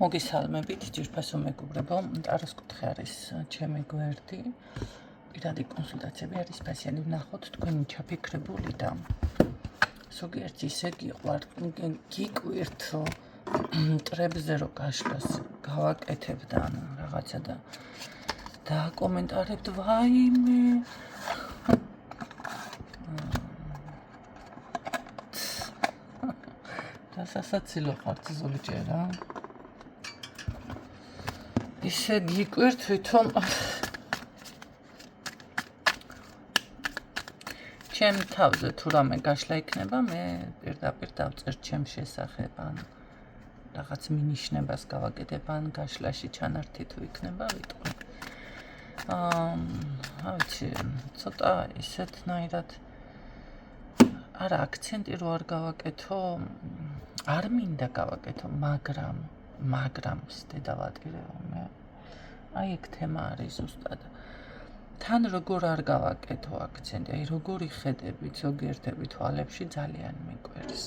მოგესალმებით, ძირფასო მეგობრებო, ტაროს კუთხე არის ჩემი გვერდი. პირადი კონსულტაციები არის ფასიანი ვნახოთ თქვენი ჩაფიქრებული და ზოგიერთი ისე გიყვირთ მტრებზე რო გაშლას გავაკეთებ და რაღაცა და დააკომენტარებთ ვაიმე და სასაცილო ხართ ზოგჯერა ისე გიკვირთ თვითონ ჩემ თავზე თუ რამე გაშლა იქნება მე პირდაპირ დავწერ ჩემ შესახებ ან რაღაც მინიშნებას გავაკეთებ ან გაშლაში ჩანართი თუ იქნება ვიტყვი ავიცი ცოტა ისეთნაირად არა აქცენტი რო არ გავაკეთო არ მინდა გავაკეთო მაგრამ დედავატირეო მე აი ეგ თემა არის ზუსტად თან როგორ არ გავაკეთო აქცენტი აი როგორ იხედებით ზოგიერთები თვალებში ძალიან მიკვირს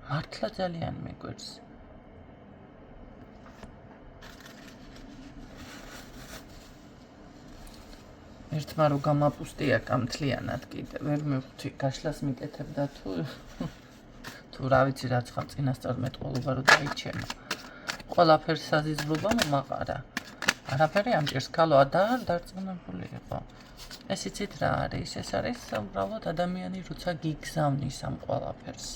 მართლა ძალიან მიკვირს ერთმა რო გამაპუსტია კამთლიანად კიდე ვერ მივხვდი გაშლას მიკეთებ და თუ რა ვიცი რაც ხარ წინასწარ მეტყველობა რო დაიჩემო ყველაფერს საზიზრობა მომაყარა არაფერი ამჭირს ქალო და დარწმუნებული იყო ეს იცით რა არის ეს არის უბრალოდ ადამიანი როცა გიგზავნის ამ ყველაფერს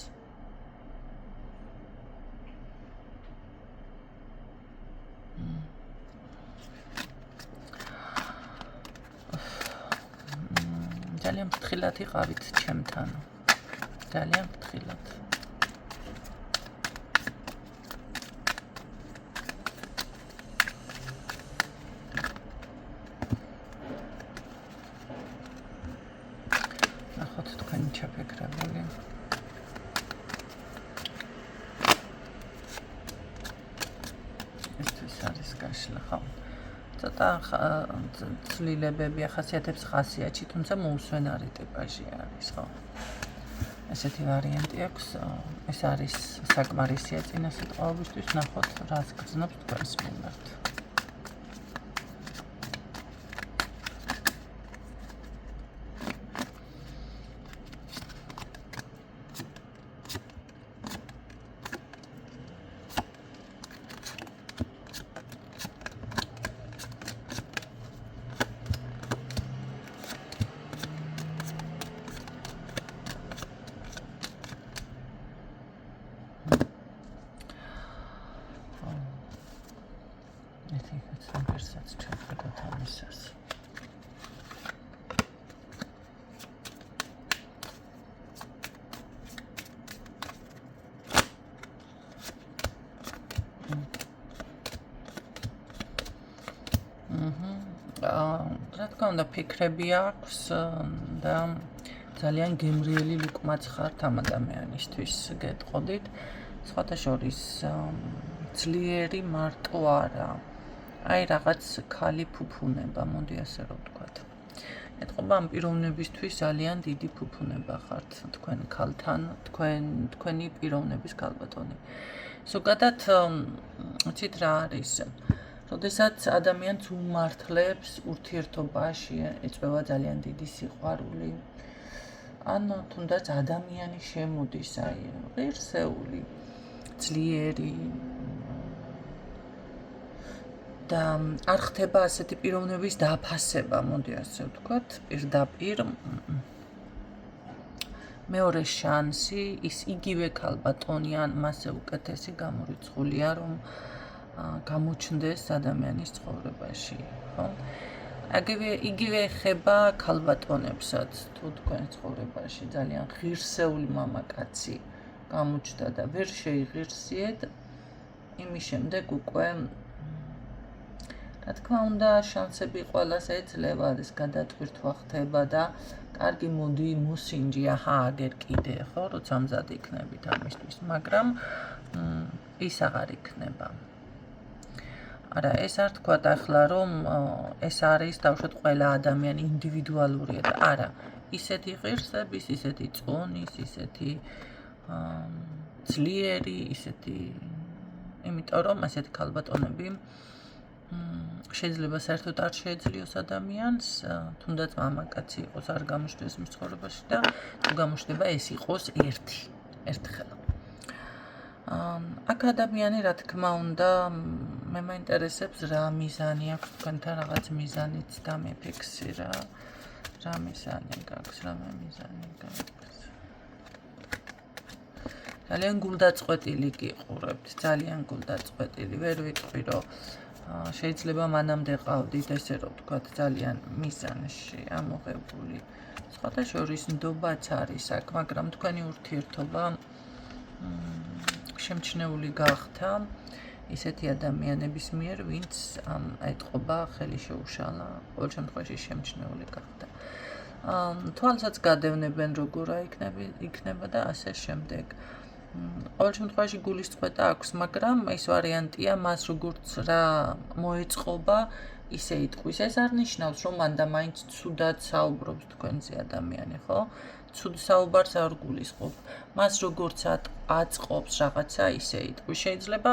ძალიან ფრთხილად იყავით ჩემთან ძალიან ფრთხილად ნახოთ თქვენი ჩაფიქრებული ესთვის არის გაშლა ხო ცოტა ცვლილებები ახასიათებს ხასიათში, თუმცა მოუსვენარი ტიპაჟი არის, ხო? ესეთი ვარიანტი აქვს, ეს არის საკმარისია წინასწარმეტყველებისთვის, ნახოთ რას გრძნობს თქვენს მიმართ. რა თქმა უნდა ფიქრები აქვს და ძალიან გემრიელი ლუკმაც ხართ ამ ადამიანისთვის გეტყოდით სხვათა შორის ძლიერი მარტო არა აი რაღაც ქალი ფუფუნება მოდი ასე რომ ვთქვათ ეტყობა ამ პიროვნებისთვის ძალიან დიდი ფუფუნება ხართ თქვენ ქალთან თქვენი პიროვნების ქალბატონი ზოგადად ვიცით რა არის როდესაც ადამიანს უმართლებს ურთიერთობაში ეწვევა ძალიან დიდი სიყვარული ან თუნდაც ადამიანი შემოდის აი ღირსეული ძლიერი და არ ხდება ასეთი პიროვნების დაფასება მოდი ასე ვთქვათ პირდაპირ მეორე შანსი ის იგივე ქალბატონი ან მასზე უკეთესი გამორიცხულია რომ გამოჩნდეს ადამიანის ცხოვრებაში, ხო? იგივე ეხება ქალბატონებსაც, თუ თქვენ ცხოვრებაში ძალიან ღირსეული მამაკაცი გამოჩნდა და ვერ შეიღირსიეთ, იმის შემდეგ უკვე რა თქმა უნდა, შანსები ყველას ეძლევა, ეს გადატვირთვა ხდება და კარგი მოდი მოსინჯი, აჰა, აგერ კიდე, ხო, როცა მზად იქნებით ამისთვის, მაგრამ ის აღარ იქნება. არა, ეს არ თქვათ ახლა რომ ეს არის დავუშვათ ყველა ადამიანი ინდივიდუალურია და არა, ისეთი ღირსების, ისეთი წონის, ისეთი ძლიერი, ისეთი, იმიტომ რომ ასეთი ქალბატონები შეიძლება საერთოდ არ შეეძლიოს ადამიანს, თუნდაც მამაკაცი იყოს, არ გამოჩნდეს მის ცხოვრებაში და თუ გამოჩნდება ეს იყოს ერთხელ. აქ ადამიანი, რა თქმა უნდა, მე მაინტერესებს რა მიზანი აქვს თქვენთან რაღაც მიზანიც დამიფიქსირა. რა მიზანი გაქვს, რა მიზანი გაქვს. ძალიან გულდაწყვეტილი გიყურებთ, ძალიან გულდაწყვეტილი. ვერ ვიტყვი, რომ შეიძლება მანამდე ყავდით, ესე რომ ვთქვათ, ძალიან მიზანში ამოღებული. სხვათა შორის ნდობაც არის აქ, მაგრამ თქვენი ურთიერთობა შემჩნეული გახდა ისეთი ადამიანების მიერ, ვინც ეტყობა ხელი შეუშალა, ყოველ შემთხვევაში შემჩნეული გახდა. თვალსაც გადევნებენ როგორ იქნება და ასე შემდეგ. ყოველ შემთხვევაში გულისწყეთა აქვს, მაგრამ ეს ვარიანტია მას როგორც რა მოეწყობა, ისე იტყვის. ეს არ ნიშნავს, რომ მანდა მაინც ცუდად საუბრობს თქვენზე ადამიანი, ხო? ცუდ საუბარს არ გულისხმობ. მას როგორც აწყობს რაღაცა, ისე იტყვის. შეიძლება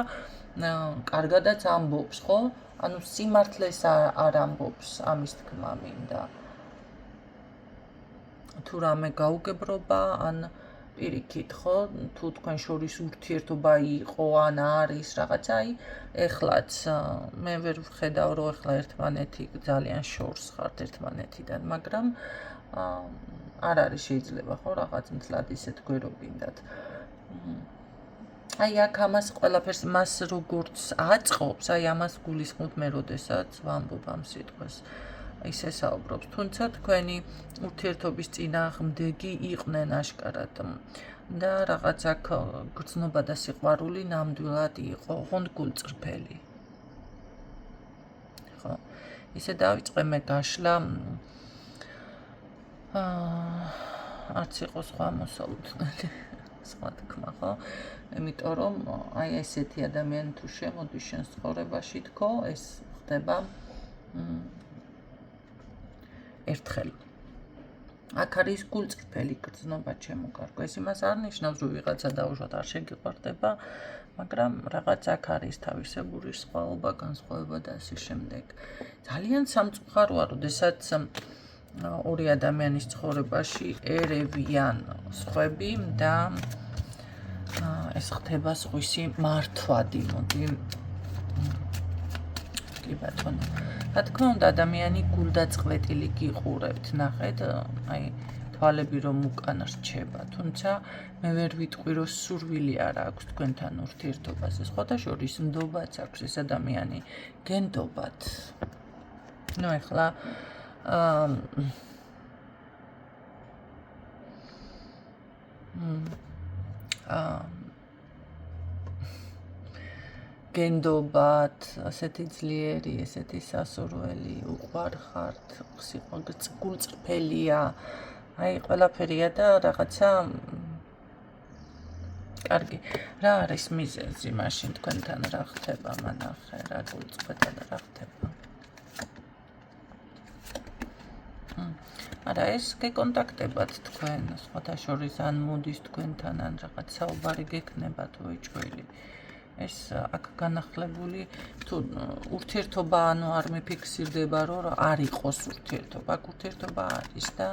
კარგადაც ამბობს, ხო? ანუ სიმართლეს არ ამბობს, ამის თქმა მინდა. თუ რამე გაუგებრობა, ან პირიქით, ხო? თუ თქვენ შორის ურთიერთობა იყო, ან არის რაღაცა, ეხლაც მე ვერ ვხედავ, რომ ეხლა ერთმანეთი ძალიან შორს ხართ ერთმანეთიდან, მაგრამ არ არის შეიძლება, ხო, რაღაც მთლად ისეთ გვერობინდათ. აქ ამას ყველაფერს მას როგორც აწყობს, ამას გულისხმობ მე, როდესაც ვამბობ ამ სიტყვას. ისე საუბრობს, თუმცა თქვენი ურთიერთობის წინააღმდეგი იყვნენ აშკარად და რაღაც აქ გრძნობა და სიყვარული ნამდვილად იყო, ოღონდ გულწრფელი. ხო, ისე დავიწყე მე გაშლა, არც იყო სხვა მოსალოდნელი, სხვა თქმა, ხო? იმიტომ რომ ესეთი ადამიანი თუ შემოდის შენს ცხოვრებაში, თქო, ეს ხდება ერთხელ. აქ არის გულწრფელი გრძნობა ჩემო კარგო. ეს იმას არ ნიშნავს, რომ ვიღაცა დაუშვათ არ შეგიყვარდება, მაგრამ რაღაც აქ არის თავისებური სხვაობა, განსხვავება და ასე შემდეგ. ძალიან სამწუხაროა, როდესაც ორი ადამიანის ცხოვრებაში ერევიან სხვები და ეს ხდება სხვისი მართვადი, მოდი. კი ბატონო. რა თქმა უნდა, ადამიანი გულდაწყვეტილი გიყურებთ, ნახეთ, თვალები რომ უკან რჩება, თუმცა მე ვერ ვიტყვი, რომ სურვილი არ აქვს თქვენთან ურთიერთობაზე. სხვათა შორის ნდობაც აქვს, ეს ადამიანი გენდობათ. ნუ ეხლა გენდობათ, ასეთი ძლიერი, ესეთი სასურველი, უყვარხართ, გულწრფელია, ყველაფერია და რაღაცა კარგი. რა არის მიზეზი მაშინ თქვენთან რა ხდება, მანახე, რა გულწრფელა და რა ხდება? არა, ეს გეკონტაქტებათ თქვენ, სხვათა შორის ან მოდის თქვენთან, ან რაღაც საუბარი გექნება თუ ეჭველი. ეს აქ განახლებული თუ ურთიერთობა ანუ არ მიფიქსირდება, რომ არ იყოს ურთიერთობა, აქ ურთიერთობა არის და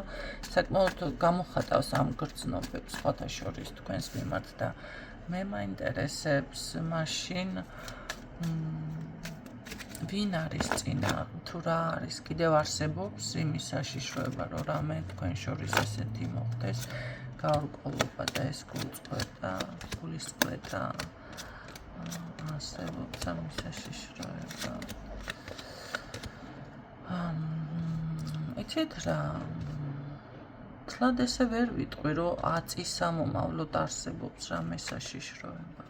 საკმაოდ გამოხატავს ამ გრძნობებს სხვათა შორის თქვენს მიმართ და მე მაინტერესებს მაშინ ვინ არის წინა, თუ რა არის, კიდევ არსებობს იმის საშიშროება, რომ რამე თქვენ შორის ესეთი მოხდეს, გაურკვევლობა და ეს გულისწყეთა არსებობს ამის საშიშროება. იცით რა, თლად ესე ვერ ვიტყვი, რომ აწის სამომავლოდ არსებობს რამე საშიშროება.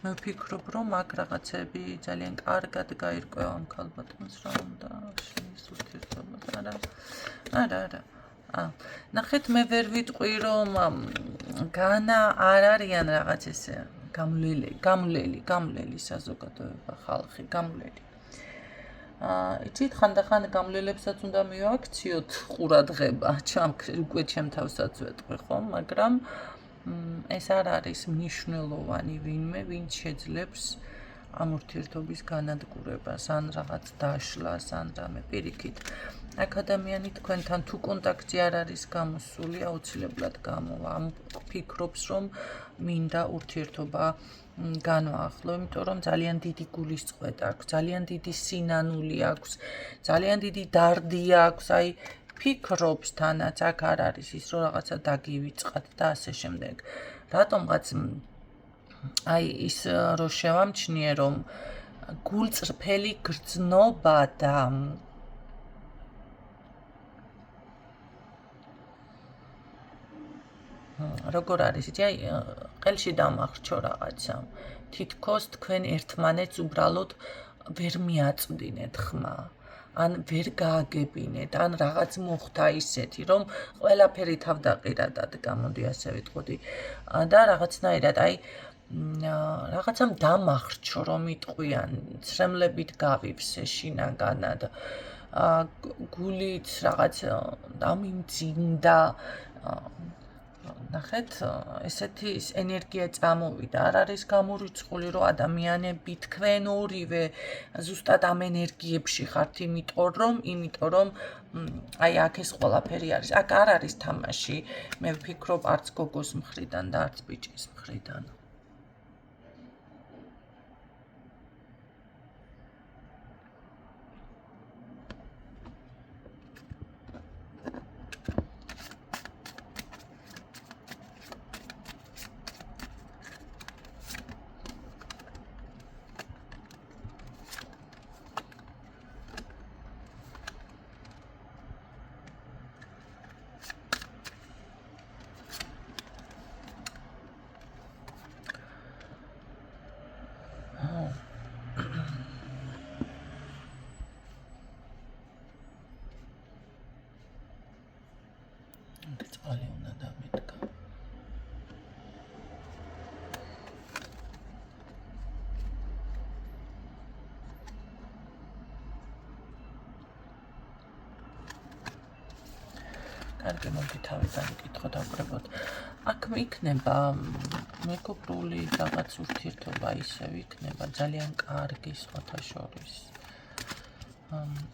მე ვფიქრობ, რომ აქ რაღაცები ძალიან კარგად გაირკვევა ამ ქალბატონს, რა უნდა შეის ურთიერთობას. არა. ნახეთ, მე ვერ ვიტყვი, რომ განა არ არიან რაღაც ესე გამლელი საზოგადოება, ხალხი, გამლელი. იცით, ხანდახან გამლელებსაც უნდა მივაქციოთ ყურადღება, უკვე ჩემ თავსაც ვეტყვი, ხო, მაგრამ ეს არ არის მნიშვნელოვანი ვინმე, ვინც შეძლებს ამ ურთიერთობის განადგურებას, ან რაღაც დაშლას, ან რამე პირიქით. აქ ადამიანი თქვენთან თუ კონტაქტი არ არის გამოსული, აუცილებლად გამოვა. ამ ფიქრობს, რომ მინდა ურთიერთობა განვაახლო, იმიტომ რომ ძალიან დიდი გულისწყობა აქვს, ძალიან დიდი სინანული აქვს, ძალიან დიდი დარდი აქვს, აი ფიქრობს თანაც აქ არ არის ის რომ რაღაცა დაგივიწყათ და ასე შემდეგ. რატომღაც აი ის რო შევამჩნიე რომ გულწრფელი გრძნობა და როგორ არის იცი აი ყელში დამახრჩო რაღაცა თითქოს თქვენ ერთმანეთს უბრალოდ ვერ მიაწვდინეთ ხმა ან ვერ გააგებინეთ ან რაღაც მოხდა ისეთი რომ ყველაფერი თავდაყირადად გამოდი ასე ვიტყოდი და რაღაცნაირად აი რაღაცამ დამახრჩო რომ იტყვიან ცრემლებით გავივსე შინაგანად გულით რაღაც დამიმძინდა ნახეთ, ესეთი ენერგია წამოვიდა, არ არის გამორიცხული, რომ ადამიანები თქვენ ორივე ზუსტად ამ ენერგიებში ხართ, იმიტომ რომ აი აქ ეს ყველაფერი არის. აქ არ არის თამაში, მე ვფიქრობ არც გოგოს მხრიდან და არც ბიჭის მხრიდან. წყალი უნდა დამედგა. კარგი, მოდი თავიდან ვკითხოთ, ავკრებოთ. აქ იქნება მეგობრული რაღაც ურთიერთობა ისევ იქნება, ძალიან კარგი სხვათა შორის.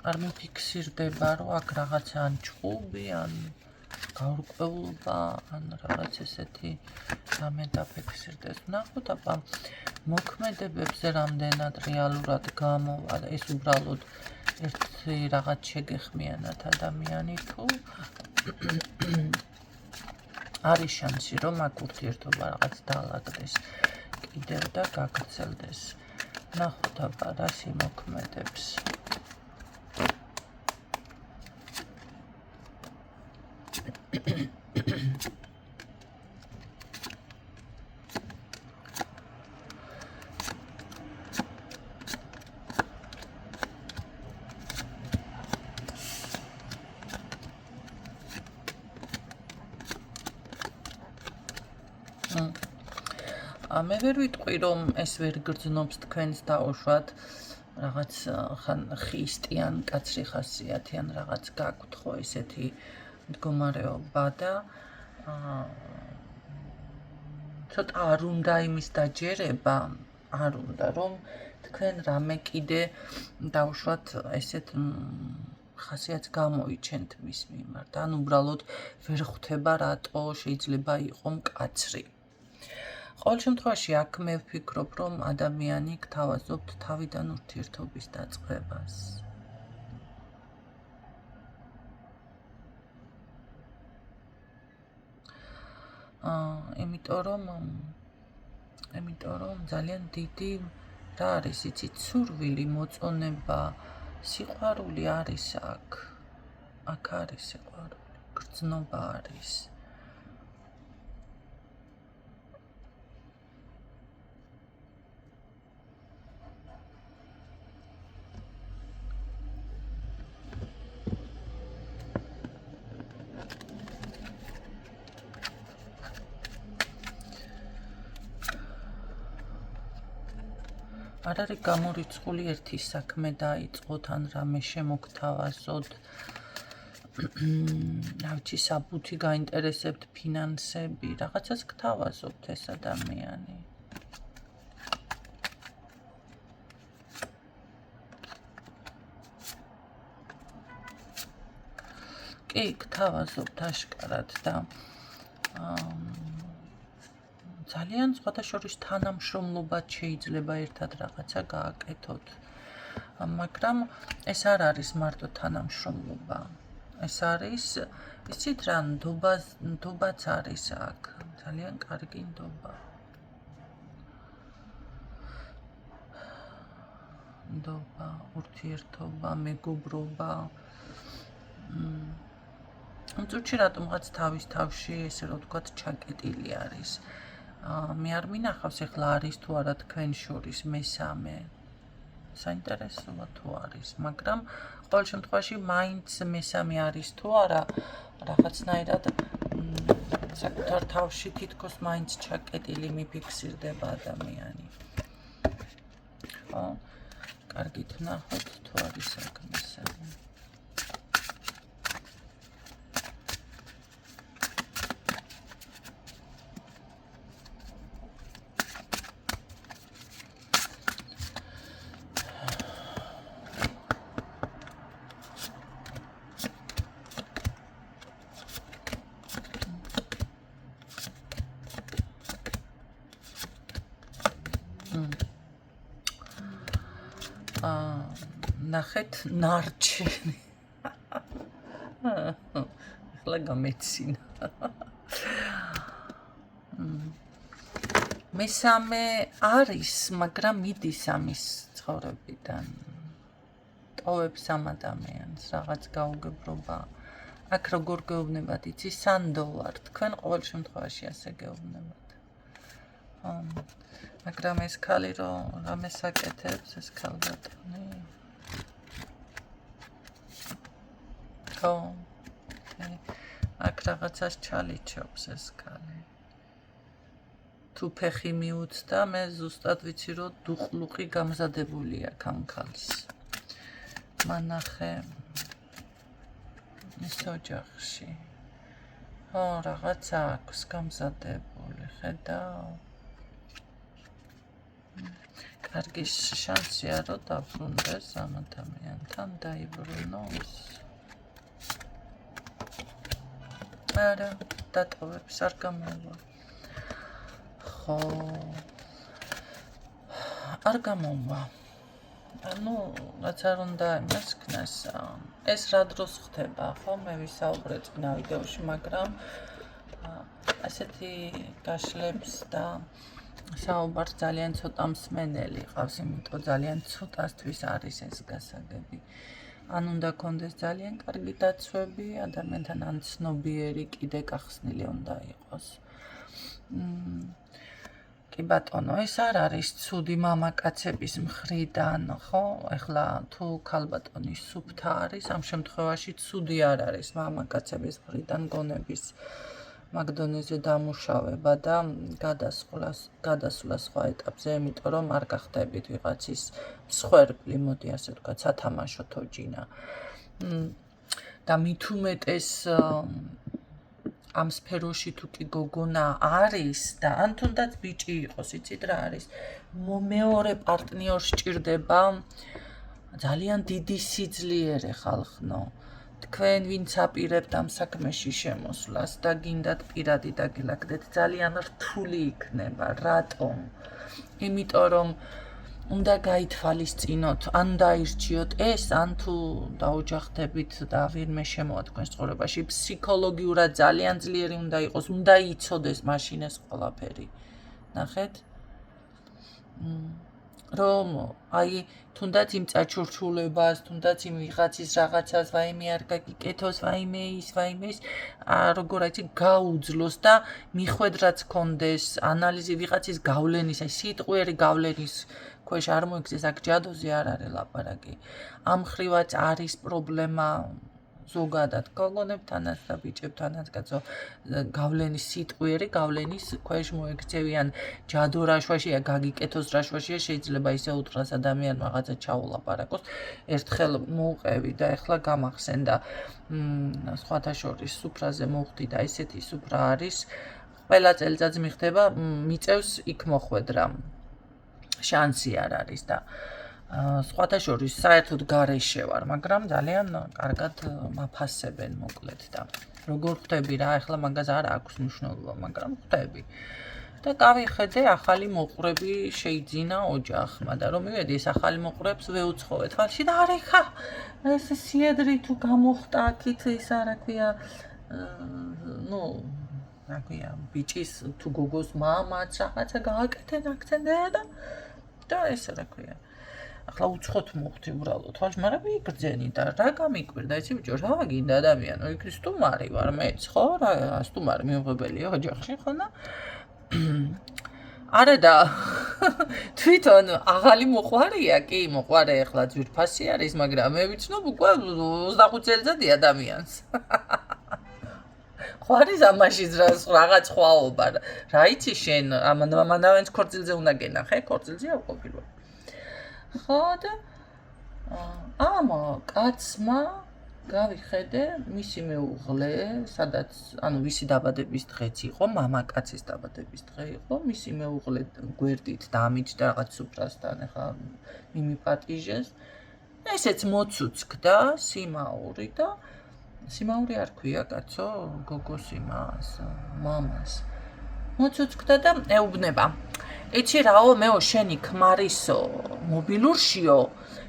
არ მიფიქსირდება, რომ აქ რაღაცა ან ჭყუბი, ან გაურკვევლობა, ან რაღაც ესეთი რამე დაფიქსირდეს. ნახოთ, აბა მოქმედებებზე რამდენად რეალურად გამოვა, ეს უბრალოდ ერთი რაღაც შეგეხმიანათ ადამიანი თუ არის შანსი, რომ აქ ურთიერთობა რაღაც დაალაგდეს კიდევ და გაგრძელდეს. ნახოთ, აბა რას იმოქმედებს. მე ვერ ვიტყვი რომ ეს ვერ გრძნობს თქვენს დაუშვათ რაღაც ხან ხისტიან კაცრი ხასიათი ან რაღაც გაქვთ ხო ესეთი მდგომარეობა და ცოტა არ უნდა იმის დაჯერება არ უნდა რომ თქვენ რამე კიდე დაუშვათ ესეთ ხასიათს გამოიჩენთ მის მიმართ ან უბრალოდ ვერ ხვდება რატო შეიძლება იყო მკაცრი ყოველ შემთხვევაში აქ მე ვფიქრობ, რომ ადამიანი გთავაზობთ თავიდან ურთიერთობის დაწყებას. იმიტომ რომ ძალიან დიდი რა არის, იცით, სურვილი, მოწონება, სიყვარული არის აქ. აქ არის სიყვარული, გრძნობა არის. არ არის გამორიცხული ერთი საქმე დაიწყოთ ან რამე შემოგთავაზოთ რა ვიცი, საბუთი გაინტერესებთ, ფინანსები, რაღაცას გთავაზობთ ეს ადამიანი. კი, გთავაზობთ აშკარად და ძალიან სხვადასხვა თანამშრომლობაც შეიძლება ერთად რაღაცა გააკეთოთ. მაგრამ ეს არ არის მარტო თანამშრომლობა. ეს არის, იცით რა, ნდობაც არის აქ, ძალიან კარგი ნდობა. ნდობა, ურთიერთობა, მეგობრობა. წუთში რატომღაც თავის თავში ესე რომ ვთქვათ ჩაკეტილი არის. მე არ მინახავს ეხლა არის თუ არა თქვენ შორის მესამე. საინტერესოა თუ არის, მაგრამ ყოველ შემთხვევაში მაინც მესამე არის თუ არა, რაღაცნაირად საკუთარ თავში თითქოს მაინც ჩაკეტილი მიფიქსირდება ადამიანი. ხო, კარგით ნახოთ თუ არის აქ მესამე. ნახეთ ნარჩენი. ახლა გამეცინა. მესამე არის, მაგრამ მიდის ამის ცხოვრებიდან. ტოვებს ამ ადამიანს, რაღაც გაუგებრობა. აქ როგორ გეუბნებათ, იცი, $100. თქვენ ყოველ შემთხვევაში ასე გეუბნებათ. მაგრამ ეს ქალი რომ რამეს აკეთებს, ეს ქალბატონი. ხო, აქ რაღაცას ჩალიჩობს ეს ქალი. თუ ფეხი მიუცდა, მე ზუსტად ვიცი, რომ დუყლუყი გამზადებული აქ ამ ქალს. მანახე ის ოჯახში. ხო, რაღაცა აქვს გამზადებული, ხედავ. კარგი შანსია, რომ დაბრუნდეს ამ ადამიანთან, დაიბრუნოს. არა, დატოვებს, არ გამოვა. ხო, არ გამოვა. ანუ, რაც არ უნდა იმას ქნას, ეს რა დროს ხდება, ხო, მე ვისაუბრე წინა ვიდეოში, მაგრამ ასეთი გაშლებს და საუბარს ძალიან ცოტა მსმენელი ყავს, იმიტომ ძალიან ცოტასთვის არის ეს გასაგები. ან უნდა კონდეს ძალიან კარგი დაცვები, ადამიანთან ან ცნობიერი კიდე გახსნილი უნდა იყოს. კი ბატონო, ეს არ არის ცუდი მამაკაცების მხრიდან, ხო? ეხლა თუ ქალბატონი სუფთა არის, ამ შემთხვევაში ცუდი არ არის მამაკაცების მხრიდან გონების მაგდონეზე დამუშავება და გადასვლა სხვა ეტაპზე, იმიტომ რომ არ გახდებით ვიღაცის მსხვერპლი, მოდი ასე ვთქვათ, სათამაშო თოჯინა. და მით უმეტეს ამ სფეროში თუ კი გოგონა არის და ან თუნდაც ბიჭი იყოს, იცით რა არის, მეორე პარტნიორს სჭირდება ძალიან დიდი სიძლიერე ხალხნო. თქვენ ვინც აპირებთ ამ საქმეში შემოსვლას და გინდათ პირადი დაგილაგდეთ, ძალიან რთული იქნება. რატომ? იმიტომ რომ უნდა გაითვალისწინოთ, ან დაირჩიოთ ეს, ან თუ დაოჯახდებით და ვინმე შემოვა თქვენს ცხოვრებაში, ფსიქოლოგიურად ძალიან ძლიერი უნდა იყოს, უნდა იცოდეს მაშინ ეს ყველაფერი. ნახეთ? რომ აი თუნდაც იმ წაჩურჩულებას, თუნდაც იმ ვიღაცის რაღაცას ვაიმე არ გაგიკეთოს, ვაიმე ის, როგორ აიცი გაუძლოს და მიხვედრაც კონდეს, ანალიზი ვიღაცის გავლენის, აი სიტყვიერი გავლენის ქვეშ არ მოიქცეს, აქ ჯადოზე არ არის ლაპარაკი. ამ ხრივაც არის პრობლემა ზოგადად გოგონებთანაც და ბიჭებთანაც კაცო გავლენის სიტყვიერი გავლენის ქვეშ მოექცევიან ჯადო რაშვაშია გაგიკეთოს რაშვაშია შეიძლება ისე უთხრას ადამიანმა რაღაცა ჩაულაპარაკოს ერთხელ მოუყევი და ეხლა გამახსენდა სხვათა შორის სუფრაზე მოვხდი და ესეთი სუფრა არის ყველა წელიწადს მიხდება მიწევს იქ მოხვედრა შანსი არ არის და სხვათა შორის საერთოდ გარეშე ვარ, მაგრამ ძალიან კარგად მაფასებენ მოკლედ და როგორ ხვდები რა, ახლა მაგას არ აქვს მნიშვნელობა, მაგრამ ხვდები. და გავიხედე ახალი მოყვრები შეიძინა ოჯახმა და რომ მივედი ეს ახალი მოყვრებს ვეუცხოვე თვალში და არა ხა ეს სიედრი თუ გამოხტა აქეთ ის რა ქვია ნუ რა ქვია ბიჭის თუ გოგოს მამაც რაღაცა გააკეთენ აქცენტი და ეს რა ქვია ახლა უცხოთ მოხდი უბრალოდ თვალში, მაგრამ ვიგრძენი და რა გამიკვირდა, იცი ბიჭო, რა გინდა ადამიანო, იქ სტუმარი ვარ მეც, ხო? რა სტუმარი მიუღებელია ოჯახში, ხო და არა და თვითონ აღალი მოყვარია, კი, მოყვარე ახლა ძვირფასი არის, მაგრამ მე ვიცნობ უკვე 25 წელიწადი ადამიანს. ხوارის ამაშიც რაღაც ხვაობა. რა იცი შენ, ამანავენს ქორწილზე უნდა გენახე, ქორწილზე არ ყოფილი. ხო და ამ კაცმა გავიხედე მისი მეუღლე, სადაც ანუ ვისი დაბადების დღეც იყო, მამაკაცის დაბადების დღე იყო, მისი მეუღლე გვერდით დამიჯდა რაღაც სუფრასთან, ახლა მიმიპატიჟეს. ესეც მოცუცქდა სიმაური და სიმაური არ ქვია კაცო, გოგოს იმას, მამას. მოცუცქდა და ეუბნება. იცი რაო, მეო შენი ქმარისო, მობილურშიო,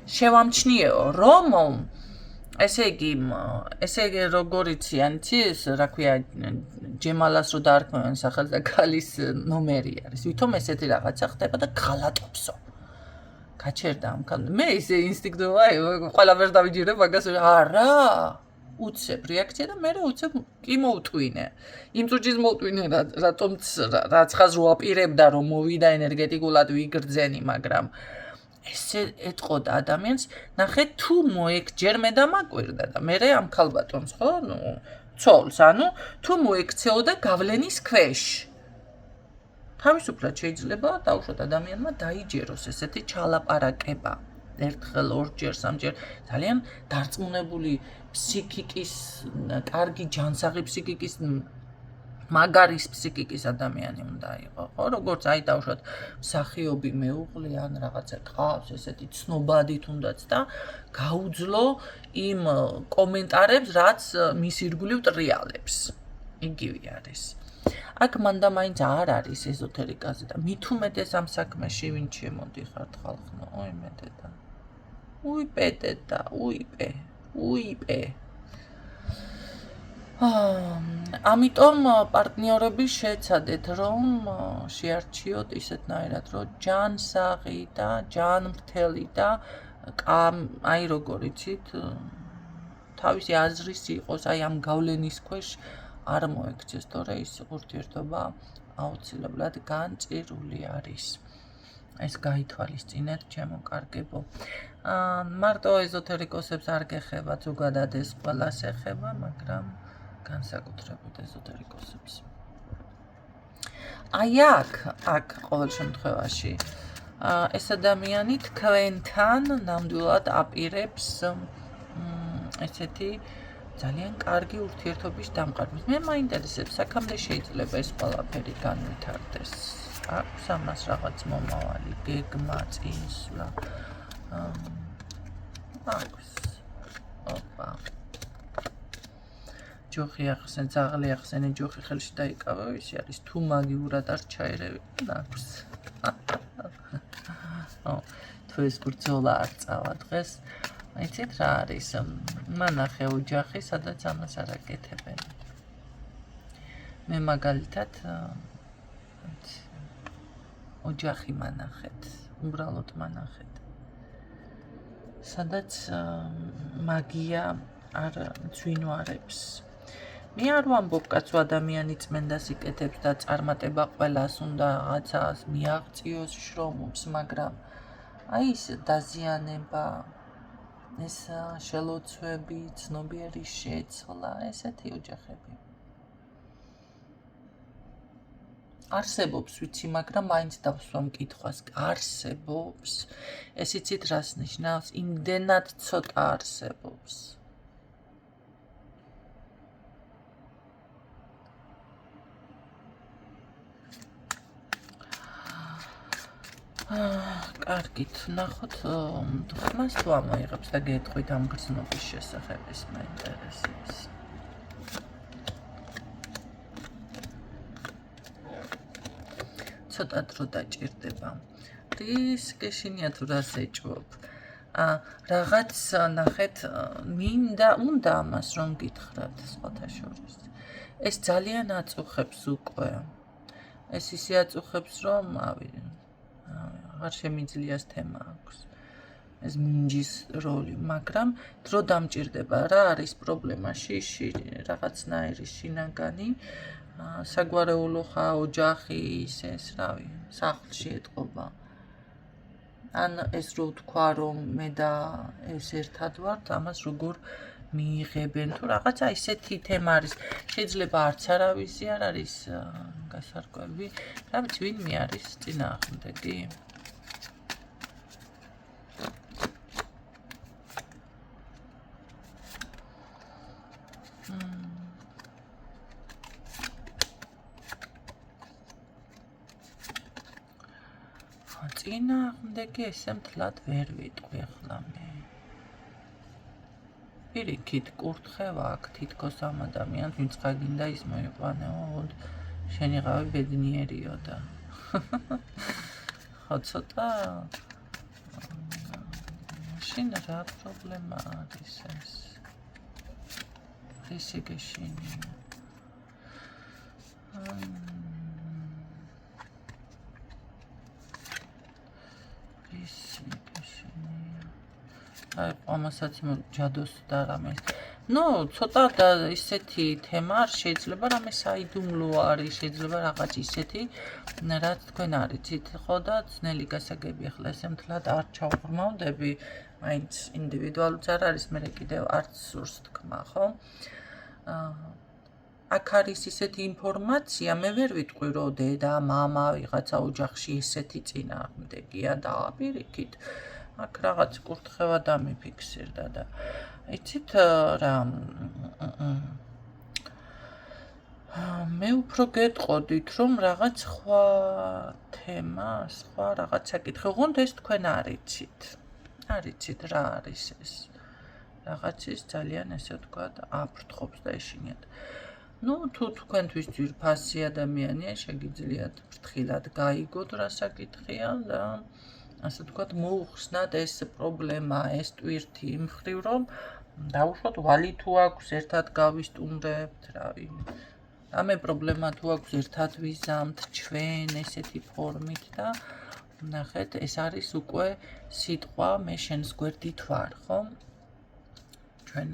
შევამჩნიეო, რომ ესე იგი როგორ იციან, იცის, რა ქვია, ჯემალას რო დაარქმევენ სახელს და ქალის ნომერი არის. ვითომ ესეთი რაღაცა ხდება და გღალატობსო. გაჩერდა ამ ქალს. მე ისე ინსტინქტივად ყველაფერს დავიჯერებ მაგას არა. უცებ რეაქცია და მე უცებ კი მოვტვინე. იმ წუთში მოვტვინე, რატომც რაც ხაზ რო აპირებდა რომ მოვიდა ენერგეტიკულად ვიგრძენი, მაგრამ ესე ეთყოდა ადამიანს, ნახე თუ მოეკჯერ მე დამაკვირდა და მე ამ ქალბატონს ხო, ნუ ცოლს, ანუ თუ მოექცეოდა გავლენის ქვეშ. თავისუფლად შეიძლება დაუშვათ ადამიანმა დაიჯეროს ესეთი ჩალაპარაკება. ერთხელ, ორჯერ, სამჯერ ძალიან დარწმუნებული ფსიქიკის, კარგი ჯანსაღი ფსიქიკის, მაგარის ფსიქიკის ადამიანი უნდა იყო, ხო? როგორც აი დავუშვათ მსახიობი მეუღლე ან რაღაცა ყავს, ესეთი ცნობადი თუნდაც და გაუძლო იმ კომენტარებს, რაც მის ირგვლივ ტრიალებს. იგივე არის. აქ მანდა მაინც არ არის ეზოთერიკაზე და მით უმეტეს ამ საქმეში ვინ შემოდიხართ ხალხო, ой მე დედა. უიპე დედა, უიპე. ამიტომ პარტნიორები შეცადეთ რომ შეარჩიოთ ისეთნაირად რომ ჯანსაღი და ჯანმრთელი და აი როგორ იცით თავისი აზრის იყოს აი ამ გავლენის ქვეშ არ მოექცეს, თორე ის ურთიერთობა აუცილებლად განწირული არის. ეს გაითვალისწინეთ, ჩემო კარგებო. მარტო ეზოთერიკოსებს არ გეხება, ზოგადად ეს ყველას ეხება, მაგრამ განსაკუთრებით ეზოთერიკოსებს. აი აქ ყოველ შემთხვევაში ეს ადამიანი თქვენთან ნამდვილად აპირებს ესეთი ძალიან კარგი ურთიერთობის დამყარებას. მე მაინტერესებს, აქამდე შეიძლება ეს ყველაფერი განვითარდეს. აქვს ამას რაღაც მომავალი, გეგმა, წინსვლა. აქვს. ოპა. ჯოხი ახსენ, ძაღლი ახსენე, ჯოხი ხელში დაიკავე, ისი არის თუ მაგიურად არ ჩაერევი. აქვს. თუ ეს ბრძოლა არ წავა დღეს, იცით რა არის? მანახე ოჯახი, სადაც ამას არ აკეთებენ. მე მაგალითად ოჯახი მანახეთ, უბრალოდ მანახეთ. სადაც მაგია არ ძვინვარებს. მე არ ვამბობ კაცო ადამიანი წმენდას იკეთებს და წარმატება ყველას უნდა რაღაცას მიაღწიოს შრომობს, მაგრამ აი ეს დაზიანება ეს შელოცვები, ცნობიერი შეცვლა, ესეთი ოჯახები. არსებობს ვიცი, მაგრამ მაინც დავსვა მკითხვას, არსებობს. ეს იცით რას ნიშნავს? იმდენად ცოტა არსებობს. კარგით, ნახოთ ხმას თუ ამოიღებს და გეტყვით ამ გრძნობის შესახებ, ეს მაინტერესებს. ცოტა დრო დაჭირდება. რის გეშინია თუ რას ეჭვობ? რაღაც ნახეთ, უნდა ამას რომ გითხრათ სხვათა შორის. ეს ძალიან აწუხებს უკვე. ეს ისე აწუხებს, რომ აღარ შემიძლიას თემა აქვს. ეს მინჯის როლი, მაგრამ დრო დამჭირდება რა არის პრობლემაში, რაღაცნაირი შინაგანი, საგვარეულო ხა, ოჯახი, ეს რავი, სახლში ეტყობა. ან ეს რო თქვა რომ მე და ეს ერთად ვართ, ამას როგორ მიიღებენ თუ რაღაცა ისეთი თემა არის. შეიძლება არც არავისი არ არის გასარკვევი, რა ვიცი, ვინმე არის წინააღმდეგი? წინააღმდეგი ესე მთლად ვერ ვიტყვი ახლა მე. პირიქით კურთხევა აქ თითქოს ამ ადამიანს ვინც გინდა ის მოიყვანეო, შენიღავი ბედნიერიო და ხო ცოტა შენ რა პრობლემა არის ეს? ესე გეშინია. ამასაც ჯადოს და რამეს. ცოტა და ისეთი თემა არ შეიძლება რამე საიდუმლო არის, შეიძლება რაღაც ისეთი, რაც თქვენ არიცით, ხო და ძნელი გასაგები ახლა ესე მთლად არ ჩავღრმავდები, მაინც ინდივიდუალურიც არ არის, მე კიდევ არც სურს თქმა, ხო? აქ არის ისეთი ინფორმაცია, მე ვერ ვიტყვი, რომ დედა, მამა, ვიღაცა ოჯახში ესეთი წინააღმდეგია და პირიქით. აქ რაღაც კურთხევა დამიფიქსირდა და იცით რა მე უფრო გეტყოდით რომ რაღაც სხვა თემა, სხვა რაღაც საკითხი, ოღონდ ეს თქვენ არიცით რა არის ეს რაღაცის ძალიან ესე ვთქვათ აფრთხობს და ეშინიათ. თუ თქვენთვის ძვირფასი ადამიანია, შეგიძლიათ ფრთხილად გაიგოთ რა საკითხია და ასე ვთქვათ, მოუხსნათ ეს პრობლემა, ეს ტვირთი იმ მხრივ, რომ დავუშვათ ვალი თუ აქვს, ერთად გავისტუმრებთ, რავი. რამე პრობლემა თუ აქვს, ერთად ვიზამთ, ჩვენ ესეთი ფორმით და ნახეთ, ეს არის უკვე სიტყვა, მე შენს გვერდით ვარ, ხო? ჩვენ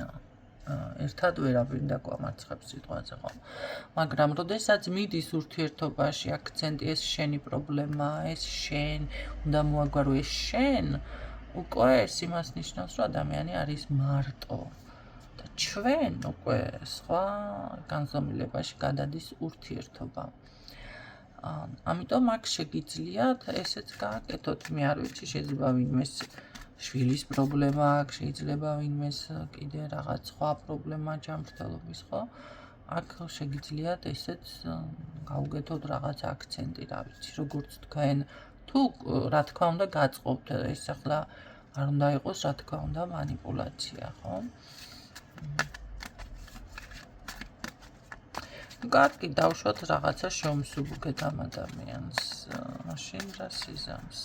ერთად ვერაფერ დაგვამარცხებს სიტყვაზე, ხო? მაგრამ როდესაც მიდის ურთიერთობაში აქცენტი ეს შენი პრობლემა, ეს შენ, უნდა მოაგვარო ეს შენ, უკვე ეს იმას ნიშნავს, რომ ადამიანი არის მარტო. და ჩვენ უკვე სხვა განზომილებაში გადადის ურთიერთობა. ამიტომ აქ შეგიძლიათ ესეც გააკეთოთ, მე არ ვიცი, შეიძლება ვინმეს შვილის პრობლემა აქვს, შეიძლება ვინმეს კიდე რაღაც სხვა პრობლემა ჯანმრთელობის, ხო? აქ შეგიძლიათ ესეც გავუგეთოთ რაღაც აქცენტი, რა ვიცი, როგორც თქვენ, თუ რა თქმა უნდა გაწყობთ, ეს ახლა არ უნდა იყოს, რა თქმა უნდა, მანიპულაცია, ხო? კარგი, დავუშვათ რაღაცა შევმსუბუქეთ ამ ადამიანს, მაშინ რა სიზამს?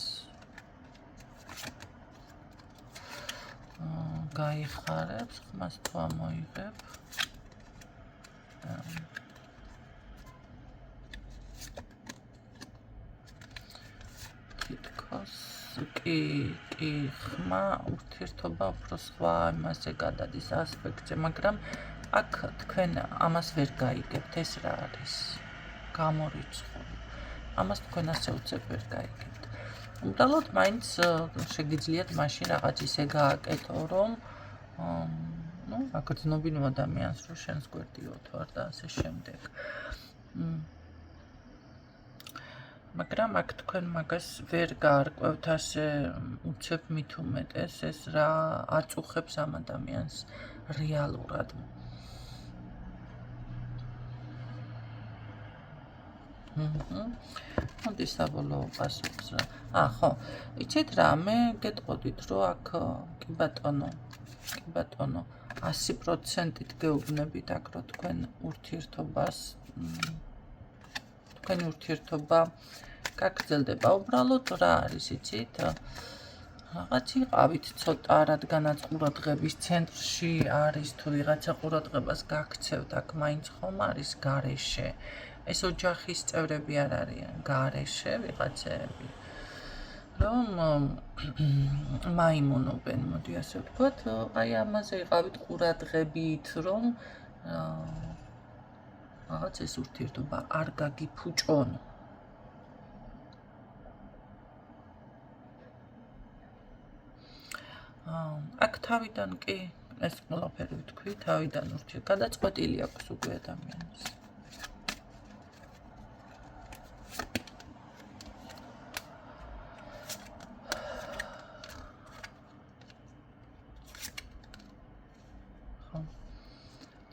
გაიხარებს, ხმას თუ ამოიღებ. თითქოს კი, ხმა ურთიერთობა უფრო სხვა იმაზე გადადის ასპექტზე, მაგრამ აქ თქვენ ამას ვერ გაიგებთ, ეს რა არის? გამორიცხული. ამას თქვენ ასე უცებ ვერ გაიგებთ. უბრალოდ მაინც შეგიძლიათ მაშინ რაღაც ისე გააკეთო, რომ აგრძნობინო ადამიანს, რომ შენს გვერდიოთ ვარ და ასე შემდეგ. მაგრამ აქ თქვენ მაგას ვერ გაარკვევთ ასე უცებ მით უმეტეს ეს რა აწუხებს ამ ადამიანს რეალურად. მოდი საბოლოო პასუხს რა. ხო, იცით რა, მე გეტყოდით, რომ აქ კი ბატონო 100%-ით გეუბნებით აქ, რომ თქვენი ურთიერთობა გაგრძელდება. უბრალოდ რა არის, იცით? რაღაც იყავით ცოტა, რადგანაც ყურადღების ცენტრში არის თუ ვიღაცა ყურადღებას გაქცევთ, აქ მაინც ხომ არის გარეშე. ეს ოჯახის წევრები არ არიან, გარეშე ვიღაცები. რომ მაიმუნობენ, მოდი ასე ვთქვათ, აი ამაზე იყავით ყურადღებით, რომ რაღაც ეს ურთიერთობა არ გაგიფუჭონ. აქ თავიდან კი ეს ყველაფერი ვთქვი, თავიდან გადაწყვეტილი აქვს უკვე ადამიანს.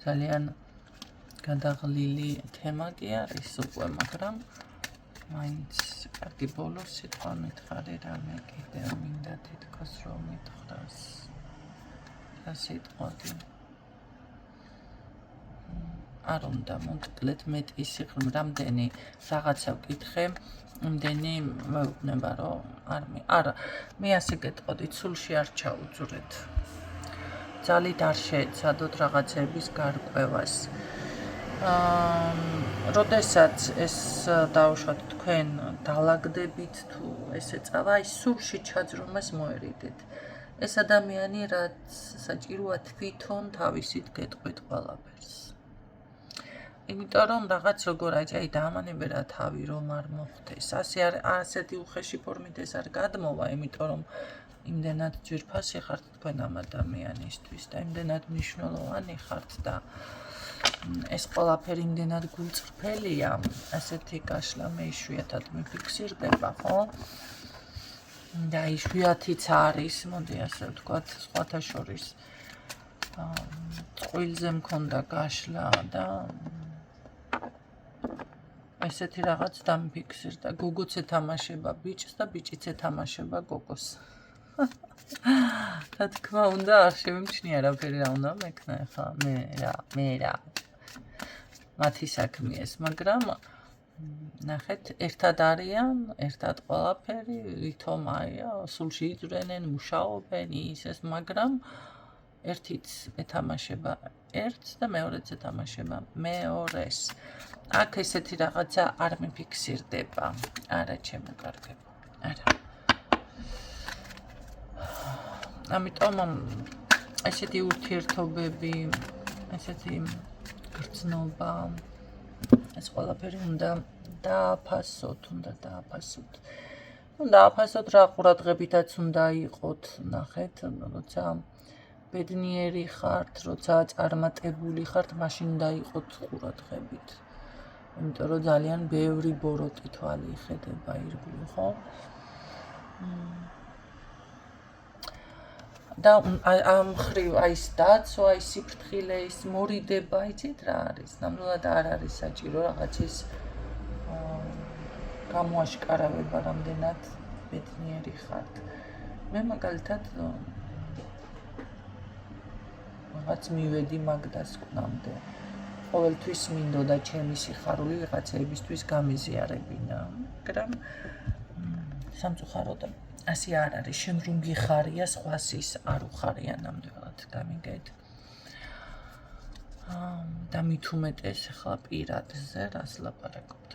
ძალიან გადაღლილი თემა კი არის უკვე, მაგრამ მაინც კარგი ბოლოს სიტყვა მითხარი რამე კიდევ მინდა თითქოს რომ მითხრას. რა სიტყვადი? არ უნდა მომკლეთ მეტი სიღრმე, რამდენი რაღაცა ვკითხე, იმდენი მეუბნება რომ არა, მე ასე გეტყოდით, სულში არ ჩაუძვრეთ. ძალით არ შეეცადოთ რაღაცების გარკვევას. როდესაც ეს დავუშვათ თქვენ დალაგდებით თუ ესე წავა, აი სულში ჩაძრომას მოერიდეთ. ეს ადამიანი რაც საჭიროა თვითონ თავისით გეტყვით ყველაფერს. იმიტომ რომ რაღაც როგორ აი დაამანებერა თავი რომ არ მოხდეს. ასეთი უხეში ფორმით ეს არ გადმოვა, იმიტომ რომ იმდენად ძვირფასი ხართ თქვენ ამ ადამიანისთვის და იმდენად მნიშვნელოვანი ხართ და ეს ყველაფერი იმდენად გულწრფელია, ასეთი კაშლა მე იშვიათად მიფიქსირდება, ხო? და იშვიათიც არის, მოდი ასე ვთქვათ, სხვათა შორის წყვილზე მქონდა გაშლა და ესეთი რაღაც დამიფიქსირდა. გოგოც ეთამაშება ბიჭს და ბიჭიც ეთამაშება გოგოს. რა თქმა უნდა, არ შევიმჩნია რაფერი რა უნდა მექნა ახლა მე რა მათი საქმე ეს, მაგრამ ნახეთ, ერთად არიან, ერთად ყველაფერი, ვითომ სულში იძვრენენ, მუშაობენ ის, მაგრამ ერთიც ეთამაშება ერთს და მეორეც ეთამაშება მეორეს. აქ ესეთი რაღაცა არ მიფიქსირდება. არა, ჩემო კარგებო, არა. ამიტომ ესეთი ურთიერთობები, ესეთი გრძნობა, ეს ყველაფერი უნდა დააფასოთ. დააფასოთ რა ყურადღებითაც უნდა იყოთ, ნახეთ, როცა ბედნიერი ხართ, როცა წარმატებული ხართ, მაშინ უნდა იყოთ ყურადღებით. იმიტომ რომ ძალიან ბევრი ბოროტი თვალი იხედება ირგვლივ, ხო? და ამ ხრივ ის დაცვა, ის სიფრთხილე, ის მორიდება, იცით რა არის? ნამდვილად არ არის საჭირო რაღაცის გამოაშკარავება, რამდენად ბედნიერი ხართ. მე მაგალითად რაღაც მივედი მაგ დასკვნამდე. ყოველთვის მინდოდა ჩემი სიხარული ვიღაცებისთვის გამიზიარებინა, მაგრამ სამწუხაროდ ასე არ არის, შენ რომ გიხარია, სხვას ის არ უხარია ნამდვილად, გამიგეთ. და მით უმეტეს ახლა პირადზე რას ლაპარაკობთ.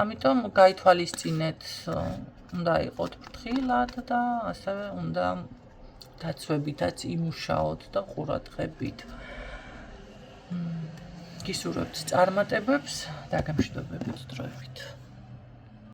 ამიტომ გაითვალისწინეთ, უნდა იყოთ ფრთხილად და ასევე უნდა დაცვებითაც იმუშაოთ და ყურადღებით. გისურვებთ წარმატებებს, დაგემშვიდობებით დროებით.